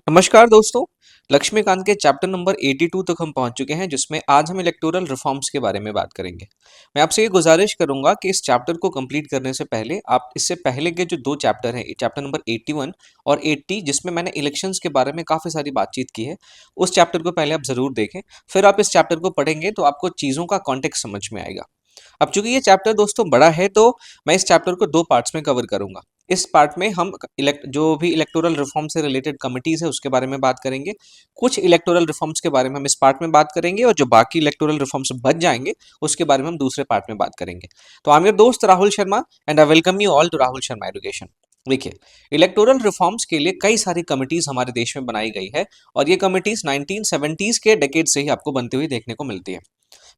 नमस्कार दोस्तों। लक्ष्मीकांत के चैप्टर नंबर 82 तक हम पहुंच चुके हैं, जिसमें आज हम इलेक्टोरल रिफॉर्म्स के बारे में बात करेंगे। मैं आपसे ये गुजारिश करूंगा कि इस चैप्टर को कंप्लीट करने से पहले आप इससे पहले के जो दो चैप्टर हैं, चैप्टर नंबर 81 और 80, जिसमें मैंने इलेक्शंस के बारे में काफ़ी सारी बातचीत की है, उस चैप्टर को पहले आप ज़रूर देखें। फिर आप इस चैप्टर को पढ़ेंगे तो आपको चीज़ों का कॉन्टेक्स्ट समझ में आएगा। अब चूंकि ये चैप्टर दोस्तों बड़ा है, तो मैं इस चैप्टर को दो पार्ट्स में कवर करूंगा। इस पार्ट में हम जो भी इलेक्टोरल रिफॉर्म से रिलेटेड कमिटीज है उसके बारे में बात करेंगे। कुछ इलेक्टोरल रिफॉर्म्स के बारे में हम इस पार्ट में बात करेंगे, और जो बाकी इलेक्टोरल रिफॉर्म्स बच जाएंगे उसके बारे में हम दूसरे पार्ट में बात करेंगे। तो आई एम योर दोस्त Rahul Sharma and I welcome you all to Rahul Sharma education. देखिए, इलेक्टोरल रिफॉर्म्स के लिए कई सारी कमिटीज हमारे देश में बनाई गई है, और ये कमिटीज 1970s के डेकेड से ही आपको बनती हुई देखने को मिलती है।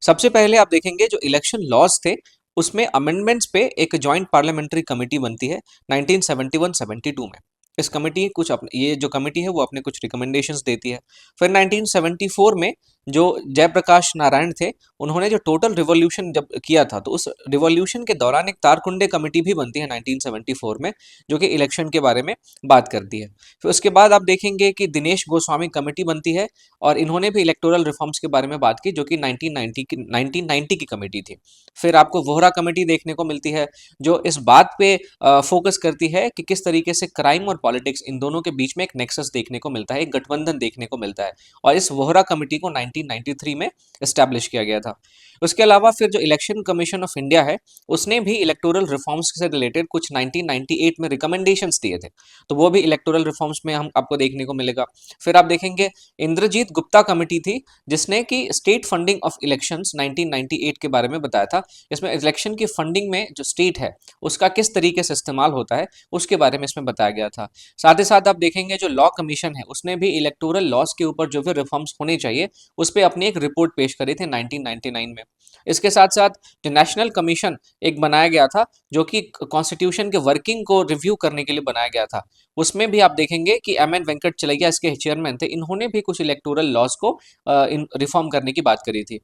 सबसे पहले आप देखेंगे जो इलेक्शन लॉज थे उसमें अमेंडमेंट्स पे एक जॉइंट पार्लियामेंट्री कमेटी बनती है 1971-72 में। इस कमेटी कुछ ये जो कमेटी है वो अपने कुछ रिकमेंडेशंस देती है। फिर 1974 में जो जयप्रकाश नारायण थे, उन्होंने जो टोटल रिवॉल्यूशन जब किया था, तो उस रिवॉल्यूशन के दौरान एक तारकुंडे कमेटी भी बनती है 1974 में, जो कि इलेक्शन के बारे में बात करती है। फिर उसके बाद आप देखेंगे कि दिनेश गोस्वामी कमेटी बनती है, और इन्होंने भी इलेक्टोरल रिफॉर्म्स के बारे में बात की, जो कि 1990 की कमेटी थी। फिर आपको वोहरा कमेटी देखने को मिलती है, जो इस बात पे फोकस करती है कि किस तरीके से क्राइम और पॉलिटिक्स, इन दोनों के बीच में एक नेक्सस देखने को मिलता है, एक गठबंधन देखने को मिलता है, और इस वोहरा कमेटी को 1993 में एस्टैब्लिश किया गया था। उसके अलावा फिर जो इलेक्शन कमीशन ऑफ इंडिया है, उसने भी इलेक्टोरल रिफॉर्म्स से रिलेटेड कुछ 1998 में रिकमेंडेशंस दिए थे, तो वो भी इलेक्टोरल रिफॉर्म्स में हम आपको देखने को मिलेगा। फिर आप देखेंगे इंद्रजीत गुप्ता कमेटी थी, जिसने कि स्टेट फंडिंग ऑफ इलेक्शंस 1998 के बारे में बताया था। इसमें इलेक्शन की फंडिंग में जो स्टेट है उसका किस तरीके से इस्तेमाल होता है उसके बारे में इसमें बताया गया था। साथ ही साथ आप देखेंगे जो लॉ कमीशन है, उसने भी इलेक्टोरल लॉज के ऊपर जो भी रिफॉर्म्स होने चाहिए उस पर अपनी एक रिपोर्ट पेश करी थी 1999 में। इसके साथ साथ जो नेशनल कमीशन एक बनाया गया था, जो कि कॉन्स्टिट्यूशन के वर्किंग को रिव्यू करने के लिए बनाया गया था, उसमें भी आप देखेंगे कि एम एन वेंकट चलैया इसके चेयरमैन थे। इन्होंने भी कुछ इलेक्टोरल लॉज को रिफॉर्म करने की बात करी थी।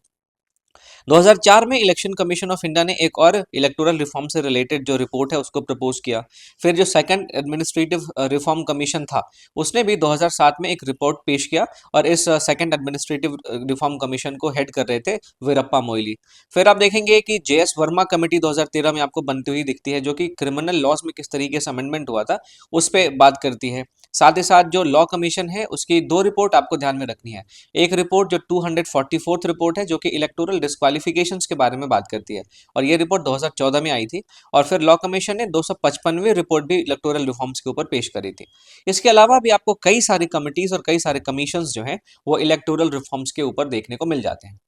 2004 में इलेक्शन कमीशन ऑफ इंडिया ने एक और इलेक्टोरल रिफॉर्म से रिलेटेड जो रिपोर्ट है उसको प्रपोज किया। फिर जो सेकंड एडमिनिस्ट्रेटिव रिफॉर्म कमीशन था, उसने भी 2007 में एक रिपोर्ट पेश किया, और इस सेकंड एडमिनिस्ट्रेटिव रिफॉर्म कमीशन को हेड कर रहे थे वीरप्पा मोइली। फिर आप देखेंगे कि जेएस वर्मा कमेटी 2013 में आपको बनती हुई दिखती है, जो कि क्रिमिनल लॉज में किस तरीके से अमेंडमेंट हुआ था उस पर बात करती है। साथ ही साथ जो लॉ कमीशन है उसकी दो रिपोर्ट आपको ध्यान में रखनी है। एक रिपोर्ट जो 244th रिपोर्ट है, जो कि इलेक्टोरल डिस्क्वालिफिकेशंस के बारे में बात करती है, और ये रिपोर्ट 2014 में आई थी। और फिर लॉ कमीशन ने 255वीं रिपोर्ट भी इलेक्टोरल रिफॉर्म्स के ऊपर पेश करी थी। इसके अलावा भी आपको कई सारी कमिटीज और कई सारे कमीशंस जो हैं वो इलेक्टोरल रिफॉर्म्स के ऊपर देखने को मिल जाते हैं।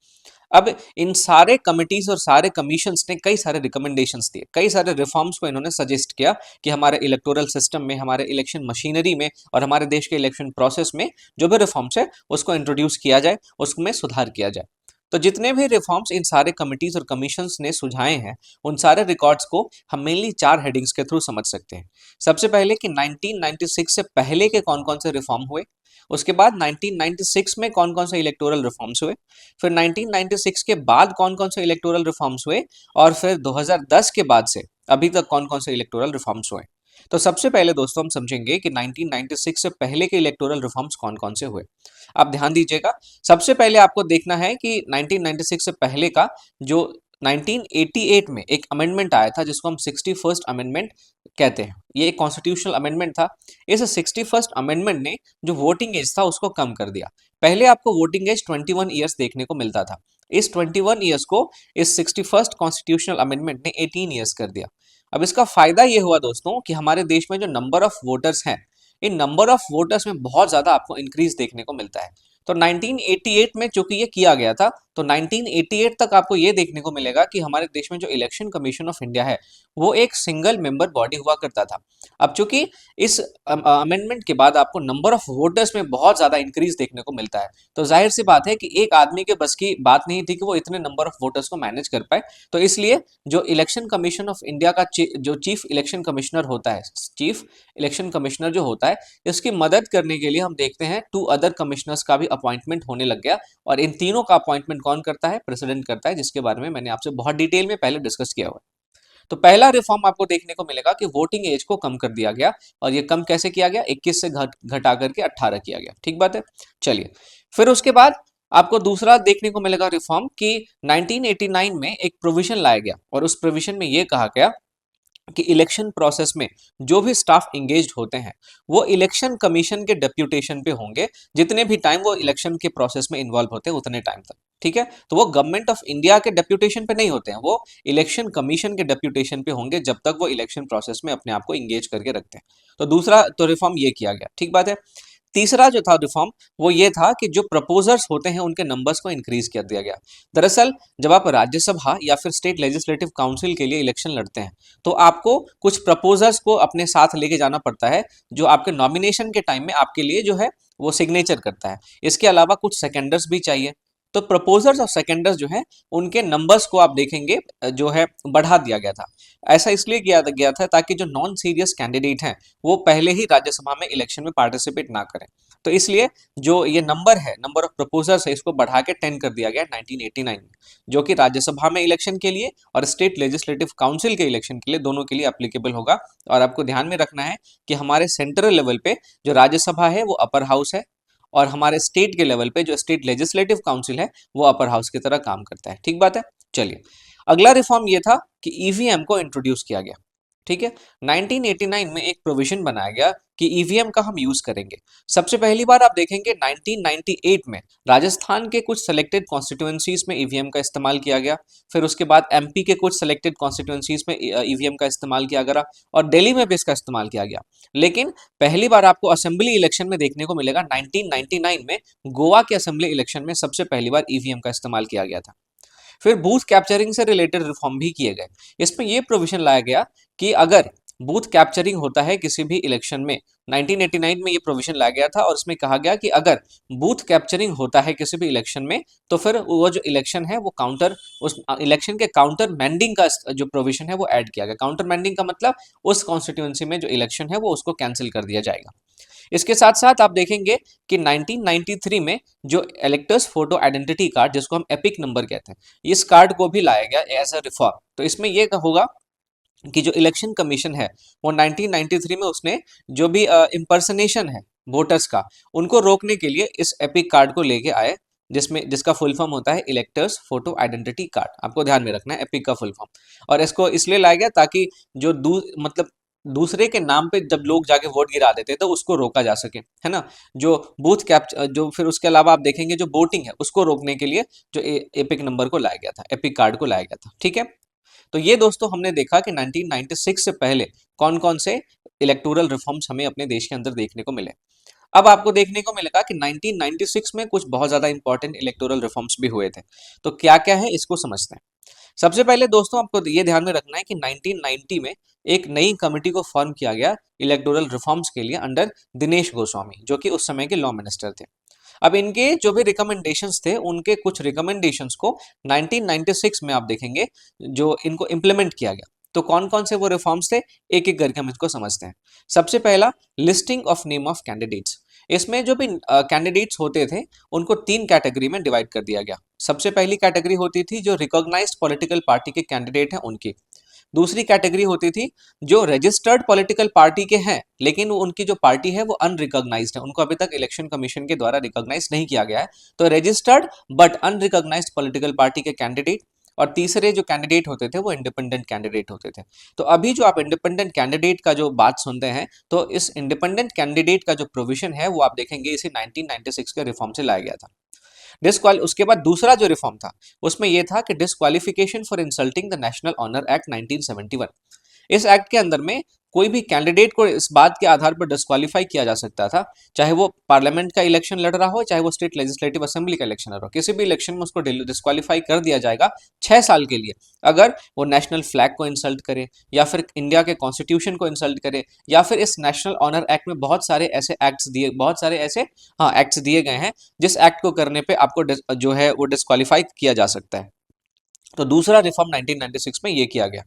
अब इन सारे कमिटीज और सारे कमीशंस ने कई सारे रिकमेंडेशंस दिए, कई सारे रिफॉर्म्स को इन्होंने सजेस्ट किया कि हमारे इलेक्टोरल सिस्टम में, हमारे इलेक्शन मशीनरी में और हमारे देश के इलेक्शन प्रोसेस में जो भी रिफॉर्म्स है उसको इंट्रोड्यूस किया जाए, उसमें सुधार किया जाए। तो जितने भी रिफॉर्म्स इन सारे कमिटीज और कमीशंस ने सुझाए हैं, उन सारे रिकॉर्ड्स को हम मेनली चार हेडिंग्स के थ्रू समझ सकते हैं। सबसे पहले कि 1996 से पहले के कौन कौन से रिफॉर्म हुए, उसके बाद 1996 में कौन कौन से इलेक्टोरल रिफॉर्म्स हुए, फिर 1996 के बाद कौन कौन से इलेक्टोरल रिफॉर्म्स हुए, और फिर 2010 के बाद से अभी तक कौन कौन से इलेक्टोरल रिफॉर्म्स हुए। तो सबसे पहले दोस्तों हम समझेंगे कि 1996 से पहले के इलेक्टोरल रिफॉर्म्स कौन कौन से हुए। आप ध्यान दीजिएगा, सबसे पहले आपको देखना है कि 1996 से पहले का जो 1988 में एक अमेंडमेंट आया था, जिसको हम 61st अमेंडमेंट कहते हैं। ये एक कॉन्स्टिट्यूशनल अमेंडमेंट था। इस 61st अमेंडमेंट ने जो वोटिंग एज था उसको कम कर दिया। पहले आपको वोटिंग एज 21 ईयर्स देखने को मिलता था। इस 21 ईयर्स को इस 61st कॉन्स्टिट्यूशनल अमेंडमेंट ने 18 ईयर्स कर दिया। अब इसका फायदा ये हुआ दोस्तों कि हमारे देश में जो नंबर ऑफ वोटर्स हैं, इन नंबर ऑफ वोटर्स में बहुत ज्यादा आपको इंक्रीज देखने को मिलता है। तो 1988 में चूंकि ये किया गया था, तो 1988 तक आपको ये देखने को मिलेगा कि हमारे देश में जो इलेक्शन कमीशन ऑफ इंडिया है वो एक सिंगल मेंबर बॉडी हुआ करता था। अब चूंकि इस अमेंडमेंट के बाद आपको नंबर ऑफ वोटर्स में बहुत ज्यादा इंक्रीज देखने को मिलता है, तो जाहिर सी बात है कि एक आदमी के बस की बात नहीं थी कि वो इतने नंबर ऑफ वोटर्स को मैनेज कर पाए। तो इसलिए जो इलेक्शन कमीशन ऑफ इंडिया का जो चीफ इलेक्शन कमिश्नर होता है, चीफ इलेक्शन कमिश्नर जो होता है, इसकी मदद करने के लिए हम देखते हैं 2 अदर कमिश्नर्स का भी अपॉइंटमेंट होने लग गया। और इन तीनों का अपॉइंटमेंट कौन करता है? प्रेसिडेंट करता है, जिसके बारे में मैंने आपसे बहुत डिटेल में पहले डिस्कस किया हुआ है। तो पहला रिफॉर्म आपको देखने को मिलेगा कि वोटिंग एज को कम कर दिया गया, और ये कम कैसे किया गया, 21 से घटा करके 18 किया गया। ठीक बात है। चलिए, फिर उसके बाद आपको दूसरा देखने को मिलेगा रिफॉर्म कि 1989 में एक प्रोविजन लाया गया, और उस प्रोविजन में यह कहा गया कि इलेक्शन प्रोसेस में जो भी स्टाफ इंगेज्ड होते हैं वो इलेक्शन कमीशन के डेप्यूटेशन पे होंगे, जितने भी टाइम वो इलेक्शन के प्रोसेस में इन्वॉल्व होते हैं उतने टाइम तक। ठीक है, तो वो गवर्नमेंट ऑफ इंडिया के डेप्यूटेशन पे नहीं होते हैं, वो इलेक्शन कमीशन के डेप्यूटेशन पे होंगे जब तक वो इलेक्शन प्रोसेस में अपने आप को इंगेज करके रखते हैं। तो दूसरा तो रिफॉर्म ये किया गया। ठीक बात है। तीसरा जो था रिफॉर्म वो ये था कि जो प्रपोजर्स होते हैं उनके नंबर्स को इंक्रीज कर दिया गया। दरअसल जब आप राज्यसभा या फिर स्टेट लेजिस्लेटिव काउंसिल के लिए इलेक्शन लड़ते हैं तो आपको कुछ प्रपोजर्स को अपने साथ लेके जाना पड़ता है, जो आपके नॉमिनेशन के टाइम में आपके लिए जो है वो सिग्नेचर करता है। इसके अलावा कुछ सेकेंडर्स भी चाहिए। तो प्रपोजर्स और सेकेंडर्स जो है उनके नंबर्स को आप देखेंगे जो है बढ़ा दिया गया था। ऐसा इसलिए किया गया था ताकि जो नॉन सीरियस कैंडिडेट हैं वो पहले ही राज्यसभा में इलेक्शन में पार्टिसिपेट ना करें। तो इसलिए जो ये नंबर है, नंबर ऑफ प्रपोजर्स है, इसको बढ़ा के 10 कर दिया गया 1989 में, जो कि राज्यसभा में इलेक्शन के लिए और स्टेट लेजिस्लेटिव काउंसिल के इलेक्शन के लिए दोनों के लिए एप्लीकेबल होगा। और आपको ध्यान में रखना है कि हमारे सेंट्रल लेवल पे जो राज्यसभा है वो अपर हाउस है, और हमारे स्टेट के लेवल पे जो स्टेट लेजिस्लेटिव काउंसिल है वो अपर हाउस की तरह काम करता है। ठीक बात है। चलिए, अगला रिफॉर्म ये था कि ईवीएम को इंट्रोड्यूस किया गया। ठीक है, 1989 में एक प्रोविजन बनाया गया कि ईवीएम का हम यूज करेंगे। सबसे पहली बार आप देखेंगे 1998 में राजस्थान के कुछ सेलेक्टेड कॉन्स्टिट्यूएंसीज में ईवीएम का इस्तेमाल किया गया। फिर उसके बाद एमपी के कुछ सेलेक्टेड कॉन्स्टिट्यूएंसीज में ईवीएम का इस्तेमाल किया गया, और दिल्ली में भी इसका इस्तेमाल किया गया। लेकिन पहली बार आपको असेंबली इलेक्शन में देखने को मिलेगा 1999 में गोवा के असेंबली इलेक्शन में सबसे पहली बार ईवीएम का इस्तेमाल किया गया था। फिर बूथ कैप्चरिंग से रिलेटेड रिफॉर्म भी किए गए। इसमें यह प्रोविजन लाया गया कि अगर बूथ कैप्चरिंग होता है किसी भी इलेक्शन में, 1989 में ये प्रोविजन लाया गया था, और इसमें कहा गया कि अगर बूथ कैप्चरिंग होता है किसी भी इलेक्शन में तो फिर वो जो इलेक्शन है वो काउंटर, उस इलेक्शन के काउंटर मैंडिंग का जो प्रोविजन है वो ऐड किया गया। काउंटर मैंडिंग का मतलब उस कॉन्स्टिट्यूएंसी में जो इलेक्शन है वो उसको कैंसिल कर दिया जाएगा। इसके साथ साथ आप देखेंगे कि 1993 में जो इलेक्टर्स फोटो आइडेंटिटी कार्ड, जिसको हम एपिक नंबर कहते हैं, इस कार्ड को भी लाया गया एज अ रिफॉर्म। तो इसमें यह होगा कि जो इलेक्शन कमीशन है वो 1993 में उसने जो भी इम्पर्सनेशन है वोटर्स का, उनको रोकने के लिए इस एपिक कार्ड को लेके आए, जिसका फुल फॉर्म होता है इलेक्टर्स फोटो आइडेंटिटी कार्ड। आपको ध्यान में रखना है एपिक का फुल फॉर्म। और इसको इसलिए लाया गया ताकि जो मतलब दूसरे के नाम पे जब लोग जाके वोट गिरा देते तो उसको रोका जा सके, है ना। जो बूथ कैप्चर, जो फिर उसके अलावा आप देखेंगे जो वोटिंग है उसको रोकने के लिए जो एपिक नंबर को लाया गया था, एपिक कार्ड को लाया गया था। ठीक है, तो ये दोस्तों हमने देखा कि 1996 से पहले कौन कौन से इलेक्टोरल रिफॉर्म्स हमें अपने देश के अंदर देखने को मिले। अब आपको देखने को मिलेगा कि 1996 में कुछ बहुत ज्यादा इंपॉर्टेंट इलेक्टोरल रिफॉर्म्स भी हुए थे। तो क्या क्या है इसको समझते हैं। सबसे पहले दोस्तों आपको ये ध्यान में रखना है कि 1990 में एक नई कमेटी को फॉर्म किया गया इलेक्टोरल रिफॉर्म्स के लिए अंडर दिनेश गोस्वामी, जो कि उस समय के लॉ मिनिस्टर थे। अब इनके जो भी रिकमेंडेशंस थे, उनके कुछ रिकमेंडेशंस को 1996 में आप देखेंगे जो इनको इम्प्लीमेंट किया गया। तो कौन कौन से वो रिफॉर्म्स थे, एक एक करके हम इसको समझते हैं। सबसे पहला, listing of name of candidates. इसमें जो भी कैंडिडेट्स होते थे उनको 3 कैटेगरी में डिवाइड कर दिया गया। सबसे पहली कैटेगरी होती थी जो रिकॉग्नाइज्ड पॉलिटिकल पार्टी के कैंडिडेट हैं उनकी। दूसरी कैटेगरी होती थी जो रजिस्टर्ड पॉलिटिकल पार्टी के हैं लेकिन उनकी जो पार्टी है वो अनरिकॉग्नाइज्ड है, उनको अभी तक इलेक्शन कमीशन के द्वारा रिकॉग्नाइज नहीं किया गया है। तो registered but unrecognised political party के कैंडिडेट। और तीसरे जो कैंडिडेट होते थे वो इंडिपेंडेंट कैंडिडेट होते थे। तो अभी जो आप इंडिपेंडेंट कैंडिडेट का जो बात सुनते हैं, तो इस इंडिपेंडेंट कैंडिडेट का जो प्रोविजन है वो आप देखेंगे इसे 1996 के रिफॉर्म से लाया गया था। उसके बाद दूसरा जो रिफॉर्म था उसमें यह था कि disqualification for insulting the national honour act 1971। इस एक्ट के अंदर में कोई भी कैंडिडेट को इस बात के आधार पर डिस्क्वालीफाई किया जा सकता था, चाहे वो पार्लियामेंट का इलेक्शन लड़ रहा हो, चाहे वो स्टेट लेजिस्लेटिव असेंबली का इलेक्शन लड़ रहा हो, किसी भी इलेक्शन में उसको डिस्क्वालीफाई कर दिया जाएगा 6 साल के लिए अगर वो नेशनल फ्लैग को इंसल्ट करे, या फिर इंडिया के कॉन्स्टिट्यूशन को इंसल्ट करे, या फिर इस नेशनल ऑनर एक्ट में बहुत सारे ऐसे एक्ट्स दिए गए हैं जिस एक्ट को करने पे आपको जो है वो डिस्क्वालीफाई किया जा सकता है। तो दूसरा रिफॉर्म 1996 में ये किया गया।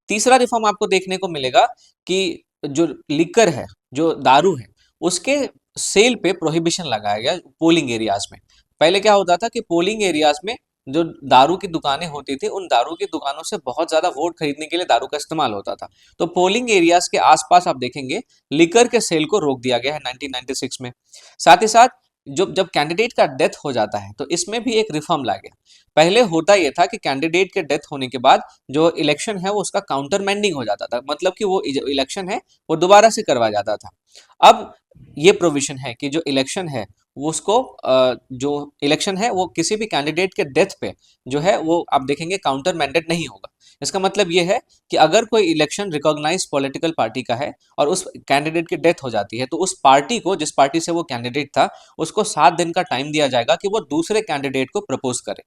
तीसरा रिफॉर्म आपको देखने को मिलेगा कि जो लिकर है, जो दारू है, उसके सेल पे प्रोहिबिशन लगाया गया पोलिंग एरियाज में। पहले क्या होता था कि पोलिंग एरियाज में जो दारू की दुकानें होती थी उन दारू की दुकानों से बहुत ज्यादा वोट खरीदने के लिए दारू का इस्तेमाल होता था। तो पोलिंग एरियाज के आसपास आप देखेंगे लिकर के सेल को रोक दिया गया है 1996 में। साथ ही साथ जब कैंडिडेट का डेथ हो जाता है तो इसमें भी एक रिफॉर्म ला गया। पहले होता यह था कि कैंडिडेट के डेथ होने के बाद जो इलेक्शन है वो उसका काउंटर मैंडिंग हो जाता था, मतलब कि वो इलेक्शन है वो दोबारा से करवाया जाता था। अब ये प्रोविजन है कि जो इलेक्शन है वो उसको जो इलेक्शन है वो किसी भी कैंडिडेट के डेथ पे जो है वो आप देखेंगे काउंटर मैंडेट नहीं होगा। इसका मतलब ये है कि अगर कोई इलेक्शन रिकॉग्नाइज पॉलिटिकल पार्टी का है और उस कैंडिडेट की डेथ हो जाती है तो उस पार्टी को, जिस पार्टी से वो कैंडिडेट था, उसको 7 दिन का टाइम दिया जाएगा कि वो दूसरे कैंडिडेट को प्रपोज करे।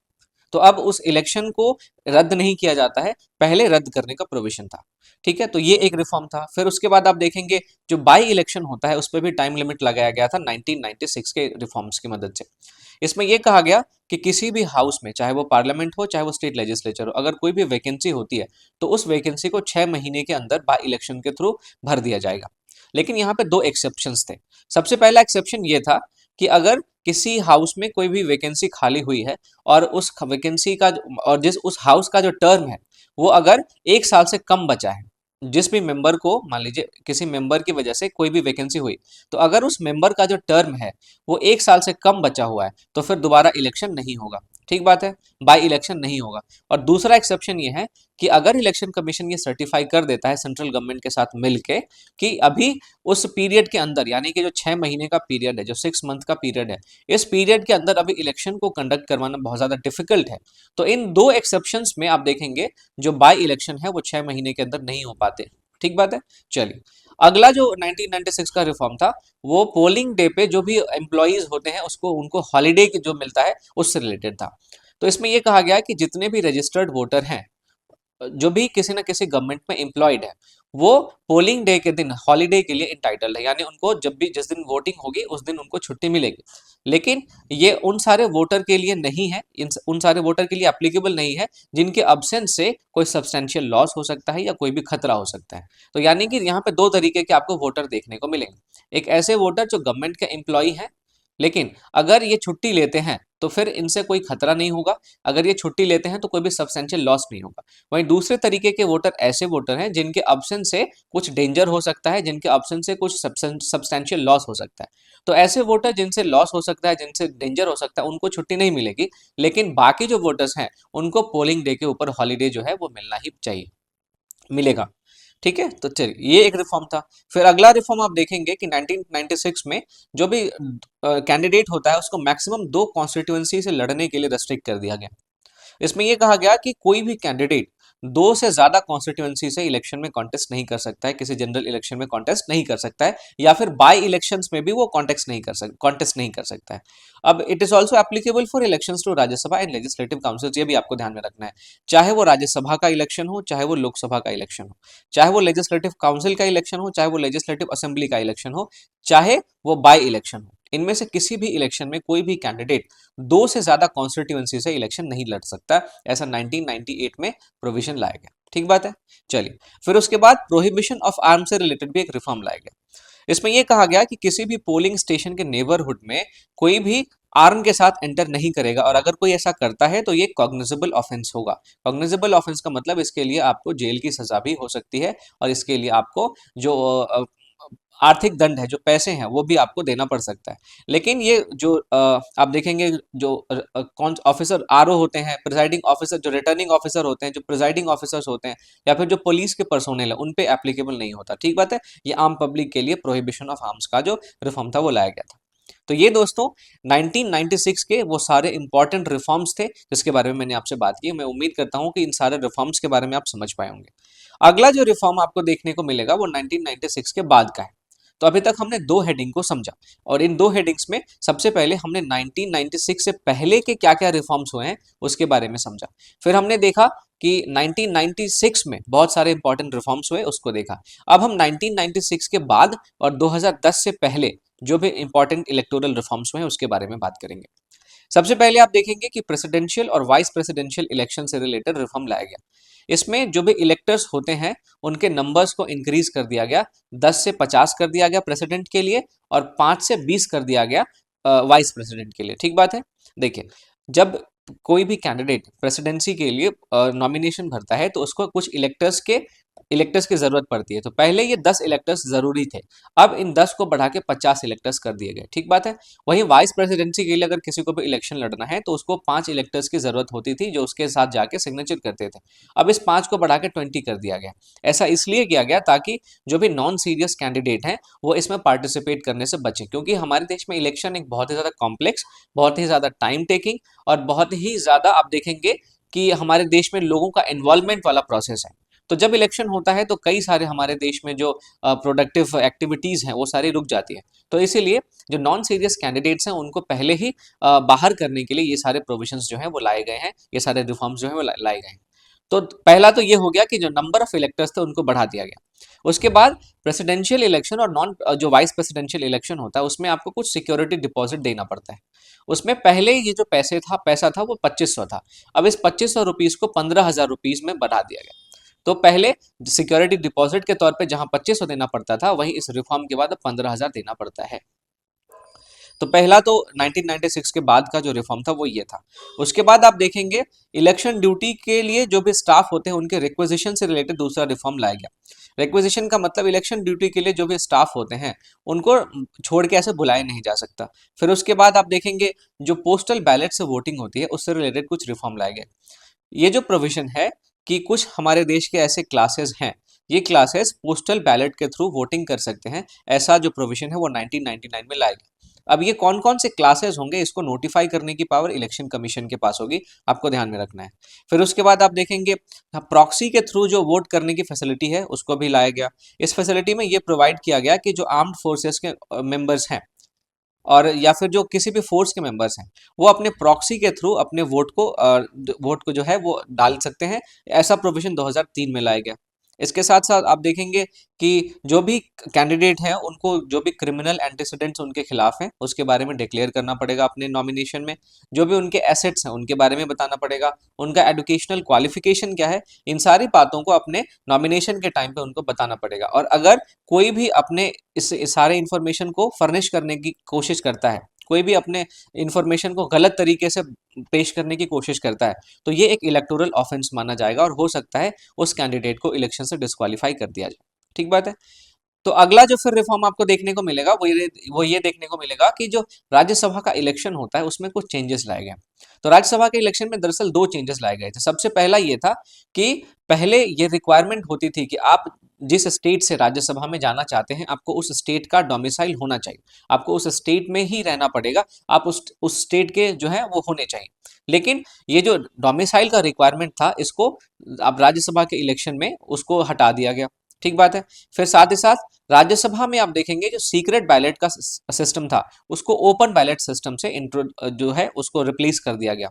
तो अब उस इलेक्शन को रद्द नहीं किया जाता है, पहले रद्द करने का प्रोविजन था। ठीक है, तो ये एक रिफॉर्म था। फिर उसके बाद आप देखेंगे जो बाई इलेक्शन होता है उस पर भी टाइम लिमिट लगाया गया था 1996 के रिफॉर्म्स की मदद से। इसमें यह कहा गया कि किसी भी हाउस में, चाहे वो पार्लियामेंट हो चाहे वो स्टेट लेजिस्लेचर हो, अगर कोई भी वैकेंसी होती है तो उस वैकेंसी को 6 महीने के अंदर बाई इलेक्शन के थ्रू भर दिया जाएगा। लेकिन यहाँ पे दो एक्सेप्शंस थे। सबसे पहला एक्सेप्शन ये था कि अगर किसी हाउस में कोई भी वैकेंसी खाली हुई है और उस वैकेंसी का और जिस उस हाउस का जो टर्म है वो अगर 1 साल से कम बचा है, जिस भी मेंबर को, मान लीजिए किसी मेंबर की वजह से कोई भी वैकेंसी हुई, तो अगर उस मेंबर का जो टर्म है वो 1 साल से कम बचा हुआ है तो फिर दोबारा इलेक्शन नहीं होगा। ठीक बात है, बाई इलेक्शन नहीं होगा। और दूसरा एक्सेप्शन ये है कि अगर इलेक्शन कमीशन ये सर्टिफाई कर देता है सेंट्रल गवर्नमेंट के साथ मिलके कि अभी उस पीरियड के अंदर, यानी कि जो 6 महीने का पीरियड है, जो 6 मंथ का पीरियड है, इस पीरियड के अंदर अभी इलेक्शन को कंडक्ट करवाना बहुत ज्यादा डिफिकल्ट है, तो इन दो एक्सेप्शंस में आप देखेंगे जो बाई इलेक्शन है वो 6 महीने के अंदर नहीं हो पाते। ठीक बात है। चलिए, अगला जो 1996 का रिफॉर्म था वो पोलिंग डे पे जो भी एम्प्लॉइज होते हैं उसको, उनको हॉलीडे जो मिलता है उससे रिलेटेड था। तो इसमें यह कहा गया कि जितने भी रजिस्टर्ड वोटर हैं, जो भी किसी ना किसी गवर्नमेंट में एम्प्लॉयड है, वो पोलिंग डे के दिन हॉलीडे के लिए इंटाइटल्ड है, यानी उनको जब भी, जिस दिन वोटिंग होगी उस दिन उनको छुट्टी मिलेगी। लेकिन ये उन सारे वोटर के लिए नहीं है, उन सारे वोटर के लिए एप्लीकेबल नहीं है जिनके अब्सेंस से कोई सब्सटेंशियल लॉस हो सकता है या कोई भी खतरा हो सकता है। तो यानी कि यहाँ पे दो तरीके के आपको वोटर देखने को मिलेंगे। एक ऐसे वोटर जो गवर्नमेंट के एम्प्लॉय हैं, लेकिन अगर ये छुट्टी लेते हैं तो फिर इनसे कोई खतरा नहीं होगा, अगर ये छुट्टी लेते हैं तो कोई भी सब्सटेंशियल लॉस नहीं होगा। वहीं दूसरे तरीके के वोटर ऐसे वोटर हैं जिनके ऑप्शन से कुछ डेंजर हो सकता है, जिनके ऑप्शन से कुछ सब्सटेंशियल लॉस हो सकता है। तो ऐसे वोटर जिनसे लॉस हो सकता है, जिनसे डेंजर हो सकता है, उनको छुट्टी नहीं मिलेगी। लेकिन बाकी जो वोटर्स हैं उनको पोलिंग डे के ऊपर हॉलीडे जो है वो मिलना ही चाहिए, मिलेगा। ठीक है, तो चलिए ये एक रिफॉर्म था। फिर अगला रिफॉर्म आप देखेंगे कि 1996 में जो भी कैंडिडेट होता है उसको मैक्सिमम 2 कॉन्स्टिट्यूएंसी से लड़ने के लिए रेस्ट्रिक्ट कर दिया गया। इसमें यह कहा गया कि कोई भी कैंडिडेट 2 से ज्यादा कॉन्स्टिट्यूएंसी से इलेक्शन में कॉन्टेस्ट नहीं कर सकता है, किसी जनरल इलेक्शन में कॉन्टेस्ट नहीं कर सकता है, या फिर बाई इलेक्शंस में भी वो कॉन्टेस्ट नहीं कर सकता है। अब it is also applicable for elections to Rajya Sabha and legislative councils, ये भी आपको ध्यान में रखना है। चाहे वो राज्यसभा का इलेक्शन हो, चाहे वो लोकसभा का इलेक्शन हो, चाहे वो लेजिस्लेटिव काउंसिल का इलेक्शन हो, चाहे वो लेजिस्लेटिव असेंबली का इलेक्शन हो, चाहे वो बाई इलेक्शन हो, इनमें से किसी भी इलेक्शन में कोई भी कैंडिडेट 2 से ज्यादा कॉन्स्टिट्यूएंसी से इलेक्शन नहीं लड़ सकता। ऐसा 1998 में प्रोविजन लाया गया। ठीक बात है। चलिए, फिर उसके बाद प्रोहिबिशन ऑफ आर्म से रिलेटेड भी एक रिफॉर्म लाया गया। इसमें यह कहा गया कि किसी भी पोलिंग स्टेशन के नेबरहुड में कोई भी आर्म के साथ एंटर नहीं करेगा, और अगर कोई ऐसा करता है तो ये कॉग्निजेबल ऑफेंस होगा। कॉग्निजेबल ऑफेंस का मतलब इसके लिए आपको जेल की सजा भी हो सकती है, और इसके लिए आपको जो आर्थिक दंड है, जो पैसे हैं, वो भी आपको देना पड़ सकता है। लेकिन ये जो आप देखेंगे जो कौन ऑफिसर आरओ होते हैं, प्रिजाइडिंग ऑफिसर, जो रिटर्निंग ऑफिसर होते हैं, जो प्रिजाइडिंग ऑफिसर्स होते हैं, या फिर जो पुलिस के पर्सोनेल है, उन पे एप्लीकेबल नहीं होता। ठीक बात है। ये आम पब्लिक के लिए प्रोहिबिशन ऑफ आर्म्स का जो रिफॉर्म था वो लाया गया था। तो ये दोस्तों 1996 के वो सारे इंपॉर्टेंट रिफॉर्म्स थे जिसके बारे में मैंने आपसे बात की। मैं उम्मीद करता हूं कि इन सारे रिफॉर्म्स के बारे में आप समझ पाए होंगे। अगला जो रिफॉर्म आपको देखने को मिलेगा वो 1996 के बाद का है। तो अभी तक हमने दो हेडिंग को समझा, और इन दो हेडिंग्स में सबसे पहले हमने 1996 से पहले के क्या क्या रिफॉर्म्स हुए हैं उसके बारे में समझा। फिर हमने देखा कि 1996 में बहुत सारे इंपॉर्टेंट रिफॉर्म्स हुए, उसको देखा। अब हम 1996 के बाद और 2010 से पहले जो भी इंपॉर्टेंट इलेक्टोरल रिफॉर्म्स हुए हैं उसके बारे में बात करेंगे। सबसे पहले आप देखेंगे कि प्रेसिडेंशियल और वाइस प्रेसिडेंशियल इलेक्शन से रिलेटेड रिफॉर्म लाया गया। इसमें जो भी इलेक्टर्स होते हैं उनके नंबर्स को इंक्रीज कर दिया गया, 10 से 50 कर दिया गया प्रेसिडेंट के लिए, और 5 से 20 कर दिया गया वाइस प्रेसिडेंट के लिए। ठीक बात है। देखिए, जब कोई भी कैंडिडेट प्रेसिडेंसी के लिए नॉमिनेशन भरता है तो उसको कुछ इलेक्टर्स की जरूरत पड़ती है। तो पहले ये 10 इलेक्टर्स जरूरी थे, अब इन 10 को बढ़ा के 50 इलेक्टर्स कर दिए गए। ठीक बात है। वहीं वाइस प्रेसिडेंसी के लिए अगर किसी को भी इलेक्शन लड़ना है तो उसको 5 इलेक्टर्स की जरूरत होती थी जो उसके साथ जाके सिग्नेचर करते थे। अब इस 5 को बढ़ा के 20 कर दिया गया। ऐसा इसलिए किया गया ताकि जो भी नॉन सीरियस कैंडिडेट हैं वो इसमें पार्टिसिपेट करने से बचे, क्योंकि हमारे देश में इलेक्शन एक बहुत ही ज्यादा कॉम्प्लेक्स, बहुत ही ज्यादा टाइम टेकिंग और बहुत ही ज्यादा आप देखेंगे कि हमारे देश में लोगों का इन्वॉल्वमेंट वाला प्रोसेस है। तो जब इलेक्शन होता है तो कई सारे हमारे देश में जो प्रोडक्टिव एक्टिविटीज हैं वो सारी रुक जाती हैं। तो इसीलिए जो नॉन सीरियस कैंडिडेट्स हैं उनको पहले ही बाहर करने के लिए ये सारे प्रोविजंस जो हैं वो लाए गए हैं, ये सारे रिफॉर्म्स जो हैं वो लाए गए हैं। तो पहला तो ये हो गया कि जो नंबर ऑफ इलेक्टर्स थे उनको बढ़ा दिया गया। उसके बाद प्रेसिडेंशियल इलेक्शन और नॉन जो वाइस प्रेसिडेंशियल इलेक्शन होता है उसमें आपको कुछ सिक्योरिटी डिपॉजिट देना पड़ता है। उसमें पहले ये जो पैसा था वो 2500 था। अब इस 2500 रुपीज को 15,000 रुपीज में बढ़ा दिया गया। तो पहले सिक्योरिटी डिपॉजिट के तौर पे जहां 2500 देना पड़ता था वहीं इस रिफॉर्म के बाद 15,000 देना पड़ता है। तो पहला तो 1996 के बाद का जो रिफॉर्म था वो ये था। उसके बाद आप देखेंगे इलेक्शन ड्यूटी के लिए जो भी स्टाफ होते हैं उनके रिक्वेजिशन से रिलेटेड दूसरा रिफॉर्म लाया गया। रिक्वेजिशन का मतलब इलेक्शन ड्यूटी के लिए जो भी स्टाफ होते हैं उनको छोड़ के ऐसे बुलाया नहीं जा सकता। फिर उसके बाद आप देखेंगे जो पोस्टल बैलेट से वोटिंग होती है उससे रिलेटेड कुछ रिफॉर्म लाए गए। ये जो प्रोविजन है कि कुछ हमारे देश के ऐसे क्लासेस हैं, ये क्लासेस पोस्टल बैलेट के थ्रू वोटिंग कर सकते हैं, ऐसा जो प्रोविजन है वो 1999 में लाया गया। अब ये कौन कौन से क्लासेस होंगे इसको नोटिफाई करने की पावर इलेक्शन कमीशन के पास होगी, आपको ध्यान में रखना है। फिर उसके बाद आप देखेंगे प्रॉक्सी के थ्रू जो वोट करने की फैसिलिटी है उसको भी लाया गया। इस फैसिलिटी में ये प्रोवाइड किया गया कि जो आर्म्ड फोर्सेस के मेंबर्स हैं और या फिर जो किसी भी फोर्स के मेंबर्स हैं वो अपने प्रॉक्सी के थ्रू अपने वोट को जो है वो डाल सकते हैं। ऐसा प्रोविजन 2003 में लाया गया। इसके साथ साथ आप देखेंगे कि जो भी कैंडिडेट हैं उनको जो भी क्रिमिनल एंटीसीडेंट्स उनके खिलाफ हैं उसके बारे में डिक्लेयर करना पड़ेगा अपने नॉमिनेशन में। जो भी उनके एसेट्स हैं उनके बारे में बताना पड़ेगा, उनका एजुकेशनल क्वालिफिकेशन क्या है, इन सारी बातों को अपने नॉमिनेशन के टाइम पे उनको बताना पड़ेगा। और अगर कोई भी अपने इस सारे इंफॉर्मेशन को फर्निश करने की कोशिश करता है, कोई भी अपने इंफॉर्मेशन को गलत तरीके से पेश करने की कोशिश करता है तो ये एक इलेक्टोरल ऑफेंस माना जाएगा और हो सकता है उस कैंडिडेट को इलेक्शन से डिस्क्वालीफाई कर दिया जाए। ठीक बात है। तो अगला जो फिर रिफॉर्म आपको देखने को मिलेगा वो ये देखने को मिलेगा कि जो राज्यसभा का इलेक्शन होता है उसमें कुछ चेंजेस लाए गए। तो राज्यसभा के इलेक्शन में दरअसल दो चेंजेस लाए गए थे। सबसे पहला ये था कि पहले ये रिक्वायरमेंट होती थी कि आप जिस स्टेट से राज्यसभा में जाना चाहते हैं आपको उस स्टेट का डोमिसाइल होना चाहिए, आपको उस स्टेट में ही रहना पड़ेगा, आप उस स्टेट के जो है वो होने चाहिए। लेकिन ये जो डोमिसाइल का रिक्वायरमेंट था इसको अब राज्यसभा के इलेक्शन में उसको हटा दिया गया। ठीक बात है। फिर साथ ही साथ राज्यसभा में आप देखेंगे जो सीक्रेट बैलेट का सिस्टम था उसको ओपन बैलेट सिस्टम से इंट्रो जो है उसको रिप्लेस कर दिया गया।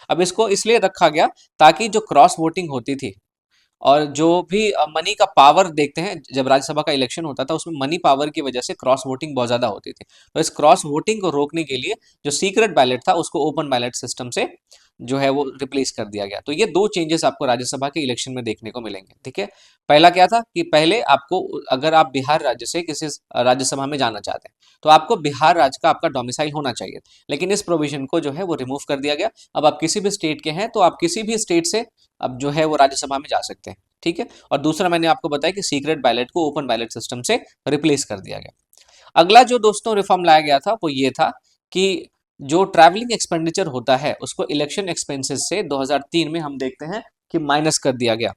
अब इसको इसलिए रखा गया ताकि जो क्रॉस वोटिंग होती थी और जो भी मनी का पावर देखते हैं, जब राज्यसभा का इलेक्शन होता था उसमें मनी पावर की वजह से क्रॉस वोटिंग बहुत ज्यादा होती थी। तो इस क्रॉस वोटिंग को रोकने के लिए जो सीक्रेट बैलेट था उसको ओपन बैलेट सिस्टम से जो है वो रिप्लेस कर दिया गया। तो ये दो चेंजेस आपको राज्यसभा के इलेक्शन में देखने को मिलेंगे। ठीक है। पहला क्या था कि पहले आपको अगर आप बिहार राज्य से किसी राज्यसभा में जाना चाहते हैं तो आपको बिहार राज्य का आपका डोमिसाइल होना चाहिए, लेकिन इस प्रोविजन को जो है वो रिमूव कर दिया गया। अब आप किसी भी स्टेट के हैं तो आप किसी भी स्टेट से अब जो है वो राज्यसभा में जा सकते हैं। ठीक है। और दूसरा मैंने आपको बताया कि सीक्रेट बैलेट को ओपन बैलेट सिस्टम से रिप्लेस कर दिया गया। अगला जो दोस्तों रिफॉर्म लाया गया था वो ये था कि जो ट्रैवलिंग एक्सपेंडिचर होता है उसको इलेक्शन एक्सपेंसेस से 2003 में हम देखते हैं कि माइनस कर दिया गया।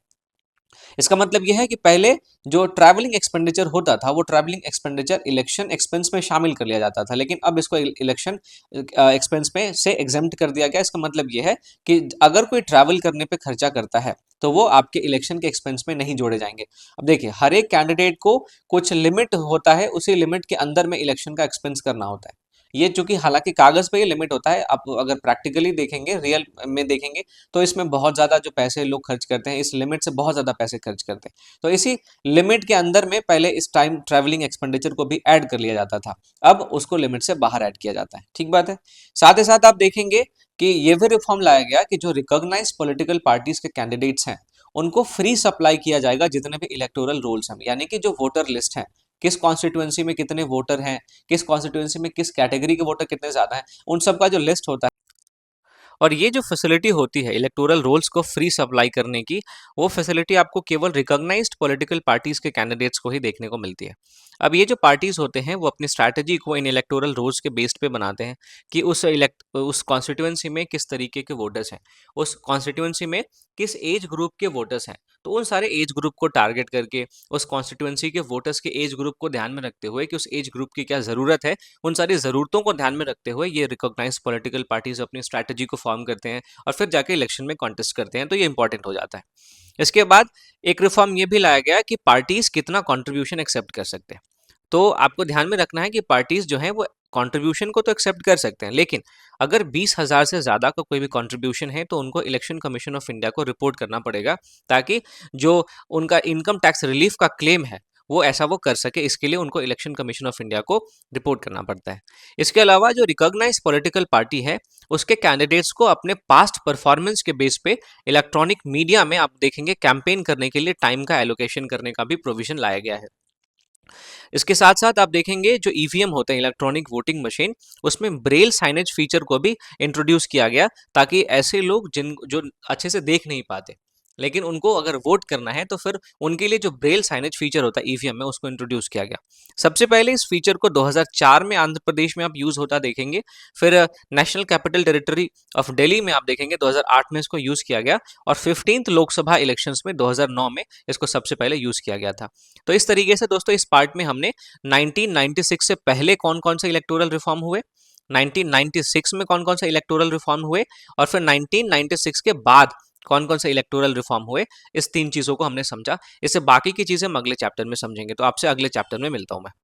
इसका मतलब यह है कि पहले जो ट्रैवलिंग एक्सपेंडिचर होता था वो ट्रैवलिंग एक्सपेंडिचर इलेक्शन एक्सपेंस में शामिल कर लिया जाता था, लेकिन अब इसको इलेक्शन एक्सपेंस में से एग्जेम्प्ट कर दिया गया। इसका मतलब यह है कि अगर कोई ट्रैवल करने पे खर्चा करता है तो वो आपके इलेक्शन के एक्सपेंस में नहीं जोड़े जाएंगे। अब देखिए हर एक कैंडिडेट को कुछ लिमिट होता है, उसी लिमिट के अंदर में इलेक्शन का एक्सपेंस करना होता है। ये चूंकि हालांकि कागज पे ये लिमिट होता है, आप अगर प्रैक्टिकली देखेंगे, रियल में देखेंगे तो इसमें बहुत ज्यादा जो पैसे लोग खर्च करते हैं, इस लिमिट से बहुत ज्यादा पैसे खर्च करते हैं। तो इसी लिमिट के अंदर में पहले इस टाइम ट्रैवलिंग एक्सपेंडिचर को भी ऐड कर लिया जाता था, अब उसको लिमिट से बाहर ऐड किया जाता है। ठीक बात है। साथ ही साथ आप देखेंगे कि ये भी रिफॉर्म लाया गया कि जो रिकॉग्नाइज्ड पॉलिटिकल पार्टीज के कैंडिडेट्स हैं उनको फ्री सप्लाई किया जाएगा जितने भी इलेक्टोरल रोल्स हैं, यानी कि जो वोटर लिस्ट है, किस कॉन्स्टिट्यूएंसी में कितने वोटर हैं, किस कॉन्स्टिट्यूएंसी में किस कैटेगरी के वोटर कितने ज्यादा हैं, उन सब का जो लिस्ट होता है और ये जो फैसिलिटी होती है इलेक्टोरल रोल्स को फ्री सप्लाई करने की, वो फैसिलिटी आपको केवल रिकॉग्नाइज्ड पॉलिटिकल पार्टीज के कैंडिडेट्स को ही देखने को मिलती है। अब ये जो पार्टीज होते हैं वो अपनी स्ट्रैटेजी को इन इलेक्टोरल रोल्स के बेस्ड पे बनाते हैं कि उस कॉन्स्टिट्यूएंसी में किस तरीके के वोटर्स हैं, उस कॉन्स्टिट्यूएंसी में किस एज ग्रुप के वोटर्स हैं। तो उन सारे एज ग्रुप को टारगेट करके, उस कॉन्स्टिट्यूएंसी के वोटर्स के एज ग्रुप को ध्यान में रखते हुए कि उस एज ग्रुप की क्या ज़रूरत है, उन सारी ज़रूरतों को ध्यान में रखते हुए ये रिकॉग्नाइज्ड पॉलिटिकल पार्टीज अपनी स्ट्रैटेजी को फॉर्म करते हैं और फिर जाके इलेक्शन में कॉन्टेस्ट करते हैं, तो ये इंपॉर्टेंट हो जाता है। इसके बाद एक रिफॉर्म ये भी लाया गया कि पार्टीज कितना कंट्रीब्यूशन एक्सेप्ट कर सकते हैं। तो आपको ध्यान में रखना है कि पार्टीज जो हैं वो कंट्रीब्यूशन को तो एक्सेप्ट कर सकते हैं, लेकिन अगर 20,000 से ज़्यादा का कोई भी कंट्रीब्यूशन है तो उनको इलेक्शन कमीशन ऑफ इंडिया को रिपोर्ट करना पड़ेगा, ताकि जो उनका इनकम टैक्स रिलीफ का क्लेम है वो ऐसा वो कर सके। इसके लिए उनको इलेक्शन कमीशन ऑफ इंडिया को रिपोर्ट करना पड़ता है। इसके अलावा जो रिकॉग्नाइज्ड पॉलिटिकल पार्टी है उसके कैंडिडेट्स को अपने पास्ट परफॉर्मेंस के बेस पे इलेक्ट्रॉनिक मीडिया में आप देखेंगे कैंपेन करने के लिए टाइम का एलोकेशन करने का भी प्रोविजन लाया गया है। इसके साथ साथ आप देखेंगे जो ईवीएम होते हैं, इलेक्ट्रॉनिक वोटिंग मशीन, उसमें ब्रेल साइनेज फीचर को भी इंट्रोड्यूस किया गया, ताकि ऐसे लोग जिन जो अच्छे से देख नहीं पाते लेकिन उनको अगर वोट करना है तो फिर उनके लिए जो ब्रेल साइनेज फीचर होता है ईवीएम में, उसको इंट्रोड्यूस किया गया। सबसे पहले इस फीचर को 2004 में आंध्र प्रदेश में आप यूज होता देखेंगे, फिर national capital territory of Delhi में आप देखेंगे 2008 में इसको यूज किया गया, और 15th लोकसभा इलेक्शंस में 2009 में इसको सबसे पहले यूज किया गया था। तो इस तरीके से दोस्तों इस पार्ट में हमने 1996 से पहले कौन कौन से इलेक्टोरल रिफॉर्म हुए, 1996 में कौन कौन से इलेक्टोरल रिफॉर्म हुए, और फिर 1996 के बाद कौन कौन से इलेक्टोरल रिफॉर्म हुए, इस तीन चीजों को हमने समझा। इससे बाकी की चीजें हम अगले चैप्टर में समझेंगे। तो आपसे अगले चैप्टर में मिलता हूं मैं।